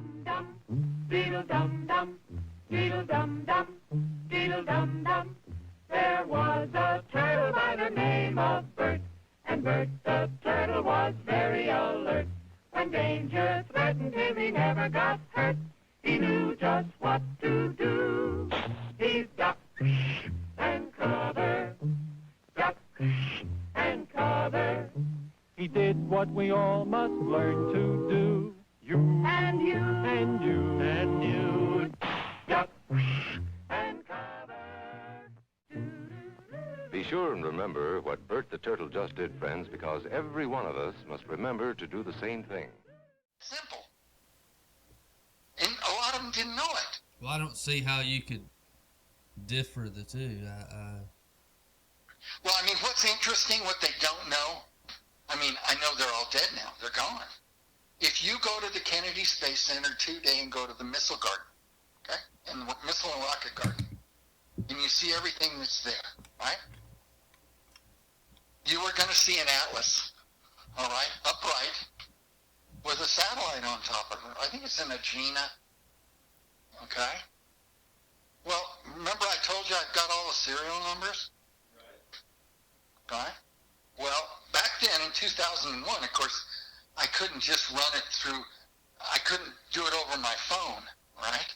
Dum-dum, beetle-dum-dum, beetle-dum-dum, beetle-dum-dum. There was a turtle by the name of Bert, and Bert the turtle was very alert. When danger threatened him, he never got hurt. He knew just what to do. He ducked and covered, ducked and covered. He did what we all must learn to do. You and you and you and you, duck and cover. Be sure and remember what Bert the Turtle just did, friends, because every one of us must remember to do the same thing. Simple. And a lot of them didn't know it. Well, I don't see how you could differ the two. Well, I mean, what's interesting, what they don't know, I mean, I know they're all dead now. They're gone. If you go to the Kennedy Space Center today and go to the Missile Garden, okay, and the Missile and Rocket Garden, and you see everything that's there, right? You are going to see an Atlas, all right, upright, with a satellite on top of it. I think it's an Agena, okay? Well, remember I told you I've got all the serial numbers? Right. Okay? Well, back then in 2001, of course, I couldn't just run it through, I couldn't do it over my phone, right?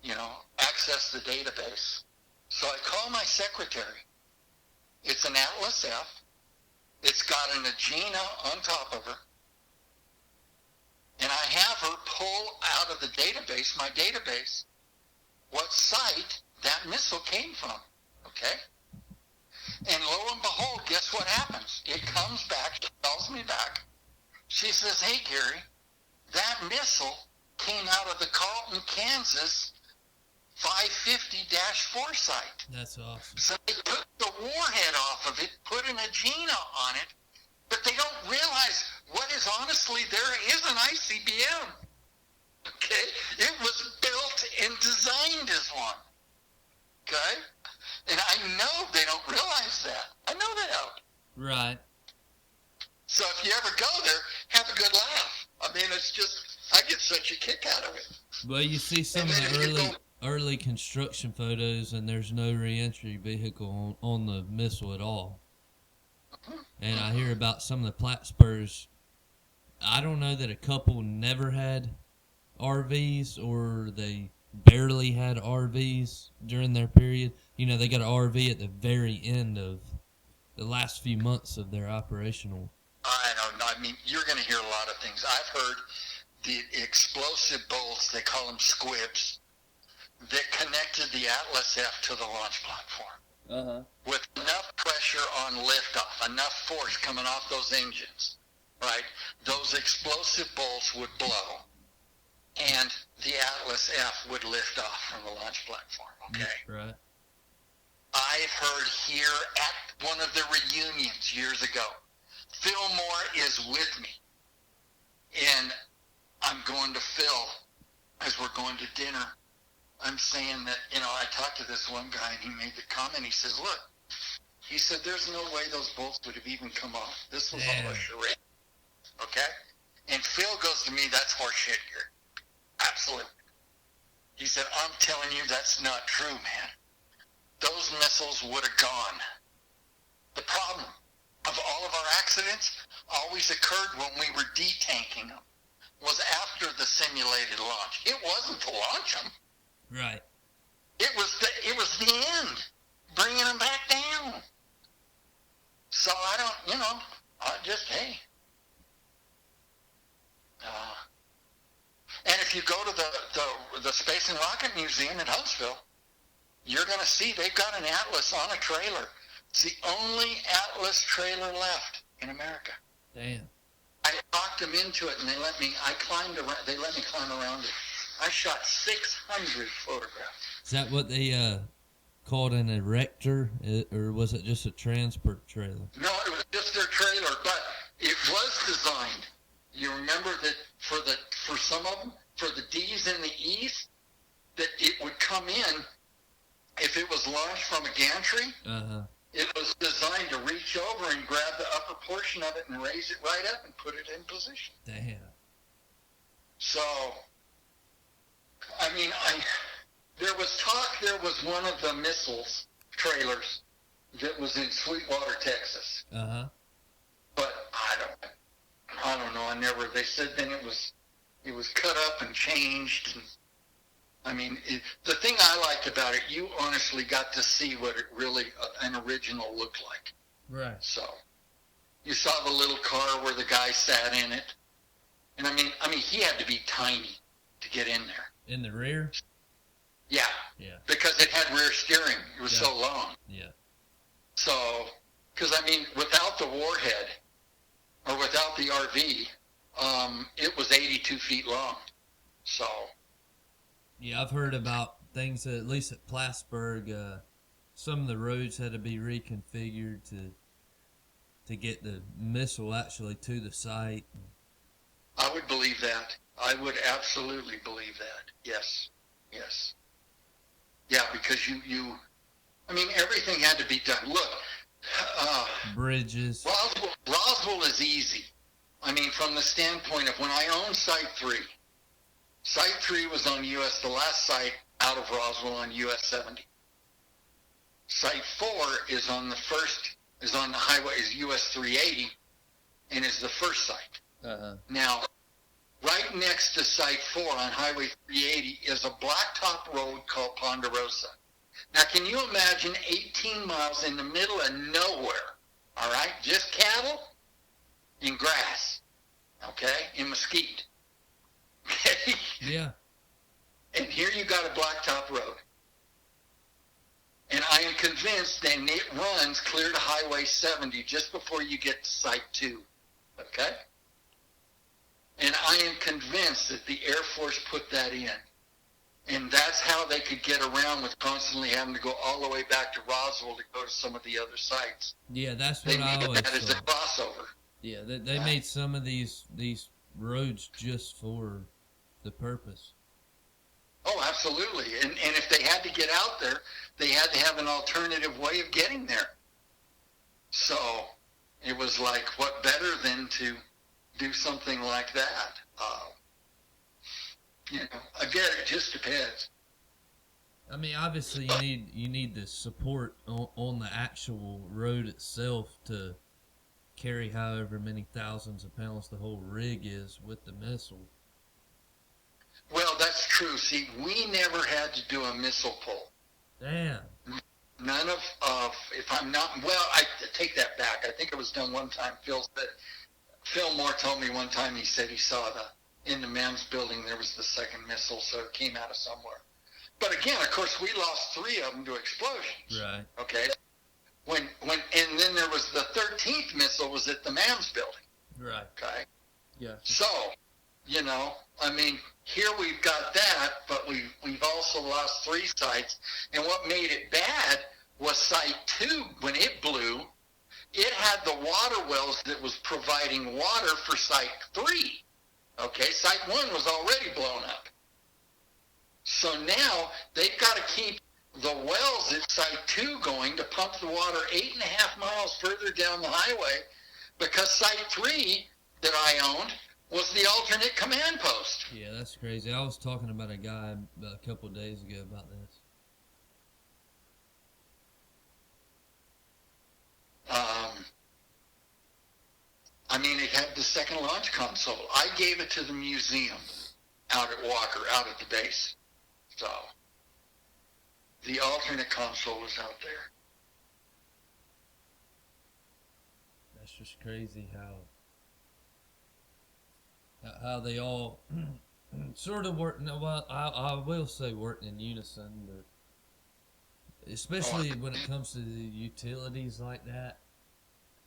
You know, access the database. So I call my secretary. It's an Atlas F. It's got an Agena on top of her. And I have her pull out of the database, my database, what site that missile came from, okay? And lo and behold, guess what happens? It comes back, she calls me back. She says, hey, Gary, that missile came out of the Carlton, Kansas 550-4 site. That's awesome. So they took the warhead off of it, put an Agena on it, but they don't realize what is honestly, there is an ICBM. Okay? It was built and designed as one. Okay? And I know they don't realize that. I know they don't. Right. So if you ever go there, have a good laugh. I mean, it's just, I get such a kick out of it. Well, you see some of the early construction photos, and there's no re-entry vehicle on the missile at all. And I hear about some of the Plattsburghs. I don't know that a couple never had RVs, or they barely had RVs during their period. You know, they got an RV at the very end of the last few months of their operational. I don't know. I mean, you're going to hear a lot of things. I've heard the explosive bolts, they call them squibs, that connected the Atlas F to the launch platform. With enough pressure on liftoff, enough force coming off those engines, right? Those explosive bolts would blow, and the Atlas F would lift off from the launch platform, okay? Right. I've heard here at one of the reunions years ago, Phil Moore is with me, and I'm going to Phil as we're going to dinner. I'm saying that, you know, I talked to this one guy, and he made the comment. He says, look, he said, there's no way those bolts would have even come off. This was all a charade. Okay? And Phil goes to me, that's horseshit here. Absolutely. He said, I'm telling you, that's not true, man. Those missiles would have gone. The problem of all of our accidents always occurred when we were detanking them, was after the simulated launch. It wasn't to launch them. Right. It was the end, bringing them back down. So I don't, you know, I just, hey. And if you go to the Space and Rocket Museum in Huntsville, you're going to see they've got an Atlas on a trailer. It's the only Atlas trailer left in America. Damn. I talked them into it, and they let me climb around it. I shot 600 photographs. Is that what they called an erector, or was it just a transport trailer? No, it was just their trailer, but it was designed. You remember that for some of them, for the D's and the E's, that it would come in if it was launched from a gantry. It was designed to reach over and grab the upper portion of it and raise it right up and put it in position. Damn. So, I mean, there was talk there was one of the missiles trailers that was in Sweetwater, Texas. Uh-huh. But I don't know. They said then it was cut up and changed. And, I mean, the thing I liked about it, you honestly got to see what it really, an original looked like. Right. So, you saw the little car where the guy sat in it. And I mean, he had to be tiny to get in there. In the rear? Yeah. Yeah. Because it had rear steering. It was so long. Yeah. So, because I mean, without the warhead, or without the RV, it was 82 feet long. So. Yeah, I've heard about things, at least at Plattsburgh, some of the roads had to be reconfigured to get the missile actually to the site. I would believe that. I would absolutely believe that. Yes. Yes. Yeah, because I mean, everything had to be done. Look, Bridges. Roswell is easy. I mean, from the standpoint of when I owned Site 3. Site 3 was on the last site out of Roswell on US 70. Site 4 is on the highway, is US 380, and is the first site. Uh-huh. Now, right next to Site 4 on Highway 380 is a blacktop road called Ponderosa. Now, can you imagine 18 miles in the middle of nowhere, all right? Just cattle and grass, okay, and mesquite. Okay? Yeah. And here you got a blacktop road. And I am convinced then it runs clear to Highway 70 just before you get to Site 2, okay? And I am convinced that the Air Force put that in. And that's how they could get around with constantly having to go all the way back to Roswell to go to some of the other sites. Yeah, that's They what I needed always that as a thought. crossover. Yeah, they made some of these roads just for the purpose. Oh, absolutely. And if they had to get out there, they had to have an alternative way of getting there. So it was like, what better than to do something like that? Again, it just depends. I mean, obviously you need the support on the actual road itself to carry however many thousands of pounds the whole rig is with the missile. Well, that's true. See, we never had to do a missile pull. Damn. None of if I'm not, well, I take that back. I think it was done one time. Phil Moore told me one time, he said he saw in the men's building there was the second missile, so it came out of somewhere. But again, of course, we lost 3 of them to explosions. Right. Okay. And then there was the 13th missile was at the man's building. Right. Okay. Yeah. So, I mean, here we've got that, but we've also lost 3 sites. And what made it bad was Site 2, when it blew, it had the water wells that was providing water for Site 3. Okay, Site 1 was already blown up. So now they've got to keep the wells at Site 2 going to pump the water 8.5 miles further down the highway, because Site 3 that I owned was the alternate command post. Yeah, that's crazy. I was talking about a guy a couple of days ago about this. I mean, it had the second launch console. I gave it to the museum out at Walker, out at the base. So the alternate console was out there. That's just crazy how they all sort of work. No, well, I will say work in unison, but especially when it comes to the utilities like that.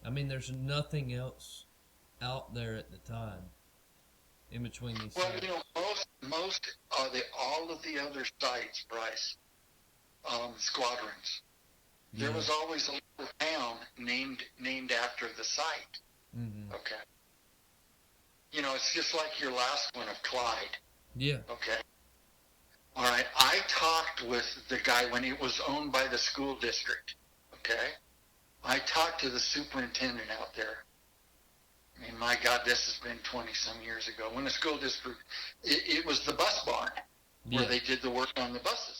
I mean, there's nothing else out there at the time in between these Well, sites. most all of the other sites, Bryce, squadrons. There was always a little town named after the site. Mm-hmm. Okay. It's just like your last one of Clyde. Yeah. Okay. All right. I talked with the guy when it was owned by the school district. Okay. I talked to the superintendent out there. I mean, my God, this has been 20-some years ago. When the school district, it was the bus barn where Yeah. they did the work on the buses.